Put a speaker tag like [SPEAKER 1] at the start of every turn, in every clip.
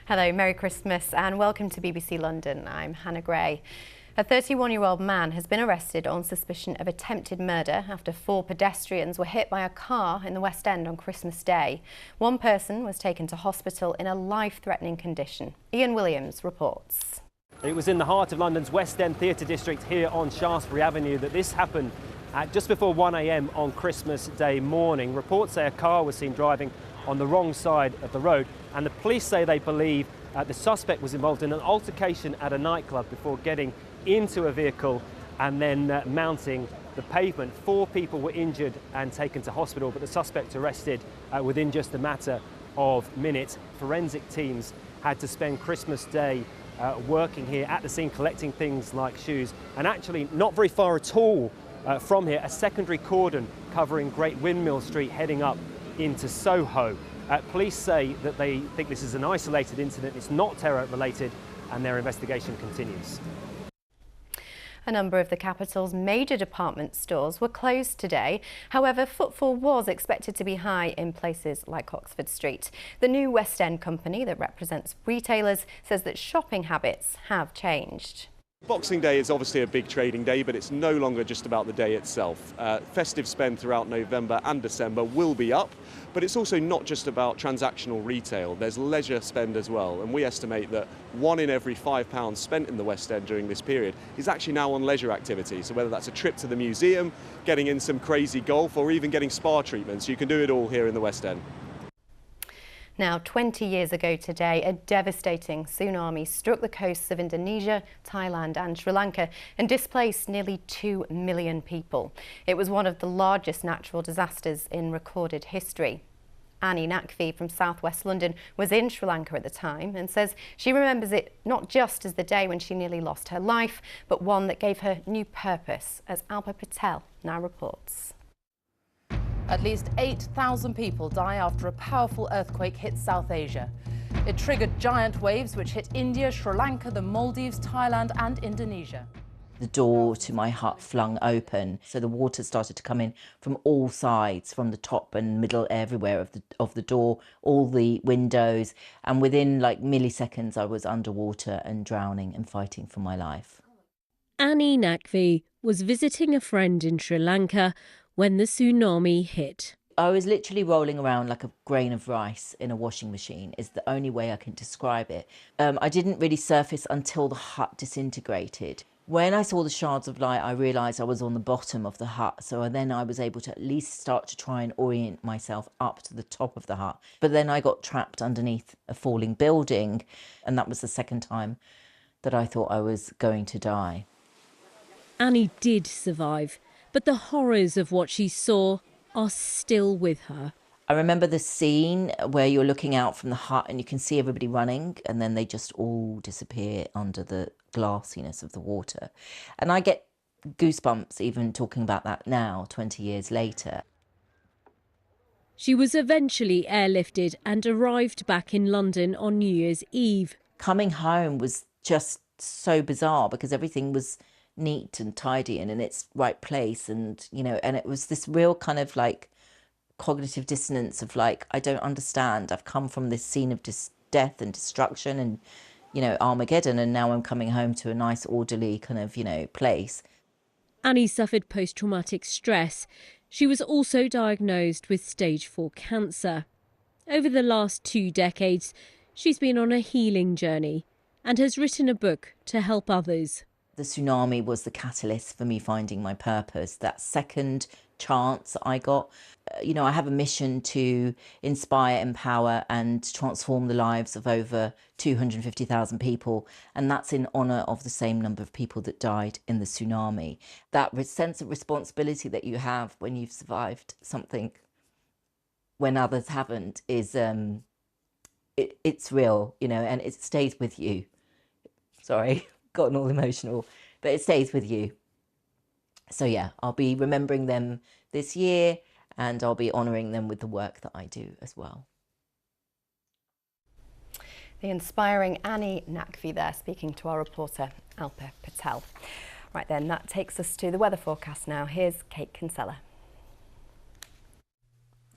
[SPEAKER 1] Hello, Merry Christmas and welcome to BBC London. I'm Hannah Gray. A 31-year-old man has been arrested on suspicion of attempted murder after 4 pedestrians were hit by a car in the West End on Christmas Day. One person was taken to hospital in a life-threatening condition. Ian Williams reports.
[SPEAKER 2] It was in the heart of London's West End Theatre District here on Shaftesbury Avenue that this happened at just before 1 a.m. on Christmas Day morning. Reports say a car was seen driving on the wrong side of the road, and the police say they believe the suspect was involved in an altercation at a nightclub before getting into a vehicle and then mounting the pavement. 4 people were injured and taken to hospital, but the suspect arrested within just a matter of minutes. Forensic teams had to spend Christmas Day working here at the scene, collecting things like shoes, and actually not very far at all from here, a secondary cordon covering Great Windmill Street heading up into Soho. Police say that they think this is an isolated incident, it's not terror related, and their investigation continues.
[SPEAKER 1] A number of the capital's major department stores were closed today. However, footfall was expected to be high in places like Oxford Street. The new West End company that represents retailers says that shopping habits have changed.
[SPEAKER 3] Boxing Day is obviously a big trading day, but it's no longer just about the day itself. Festive spend throughout November and December will be up, but it's also not just about transactional retail. There's leisure spend as well, and we estimate that 1 in every £5 spent in the West End during this period is actually now on leisure activity. So whether that's a trip to the museum, getting in some crazy golf, or even getting spa treatments, you can do it all here in the West End.
[SPEAKER 1] Now, 20 years ago today, a devastating tsunami struck the coasts of Indonesia, Thailand and Sri Lanka and displaced nearly 2 million people. It was one of the largest natural disasters in recorded history. Annie Nakvi from southwest London was in Sri Lanka at the time and says she remembers it not just as the day when she nearly lost her life, but one that gave her new purpose, as Alpa Patel now reports.
[SPEAKER 4] At least 8,000 people die after a powerful earthquake hit South Asia. It triggered giant waves which hit India, Sri Lanka, the Maldives, Thailand and Indonesia.
[SPEAKER 5] The door to my hut flung open, so the water started to come in from all sides, from the top and middle, everywhere of the door, all the windows, and within like milliseconds I was underwater and drowning and fighting for my life.
[SPEAKER 6] Annie Nakvi was visiting a friend in Sri Lanka when the tsunami hit.
[SPEAKER 5] I was literally rolling around like a grain of rice in a washing machine, is the only way I can describe it. I didn't really surface until the hut disintegrated. When I saw the shards of light, I realised I was on the bottom of the hut, so then I was able to at least start to try and orient myself up to the top of the hut. But then I got trapped underneath a falling building, and that was the second time that I thought I was going to die.
[SPEAKER 6] Annie did survive, but the horrors of what she saw are still with her.
[SPEAKER 5] I remember the scene where you're looking out from the hut and you can see everybody running, and then they just all disappear under the glassiness of the water. And I get goosebumps even talking about that now, 20 years later.
[SPEAKER 6] She was eventually airlifted and arrived back in London on New Year's Eve.
[SPEAKER 5] Coming home was just so bizarre because everything was neat and tidy and in its right place, and you know, and it was this real kind of like cognitive dissonance of like, I don't understand. I've come from this scene of death and destruction and, you know, Armageddon, and now I'm coming home to a nice orderly kind of, you know, place.
[SPEAKER 6] Annie suffered post-traumatic stress. She was also diagnosed with stage 4 cancer. Over the last 2 decades, she's been on a healing journey and has written a book to help others.
[SPEAKER 5] The tsunami was the catalyst for me finding my purpose. That second chance I got, you know, I have a mission to inspire, empower and transform the lives of over 250,000 people. And that's in honour of the same number of people that died in the tsunami. That sense of responsibility that you have when you've survived something when others haven't is, it's real, you know, and it stays with you. Sorry. Gotten all emotional, but it stays with you. So yeah, I'll be remembering them this year and I'll be honouring them with the work that I do as well.
[SPEAKER 1] The inspiring Annie Nakvi there, speaking to our reporter Alpa Patel. Right then, that takes us to the weather forecast now. Here's Kate Kinsella.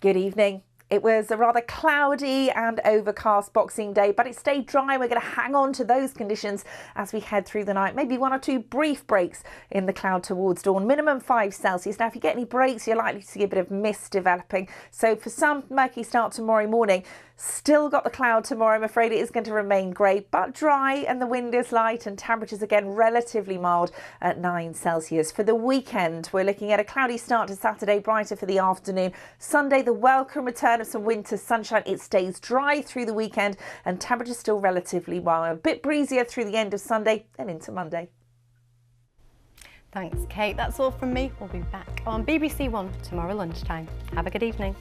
[SPEAKER 7] Good evening. It was a rather cloudy and overcast Boxing Day, but it stayed dry. We're going to hang on to those conditions as we head through the night. Maybe 1 or 2 brief breaks in the cloud towards dawn. Minimum 5 Celsius. Now, if you get any breaks, you're likely to see a bit of mist developing. So for some, murky start tomorrow morning. Still got the cloud tomorrow. I'm afraid it is going to remain grey, but dry, and the wind is light, and temperatures again relatively mild at 9 Celsius. For the weekend, we're looking at a cloudy start to Saturday, brighter for the afternoon. Sunday, the welcome return of some winter sunshine. It stays dry through the weekend, and temperatures still relatively mild. A bit breezier through the end of Sunday and into Monday.
[SPEAKER 1] Thanks, Kate. That's all from me. We'll be back on BBC One tomorrow lunchtime. Have a good evening.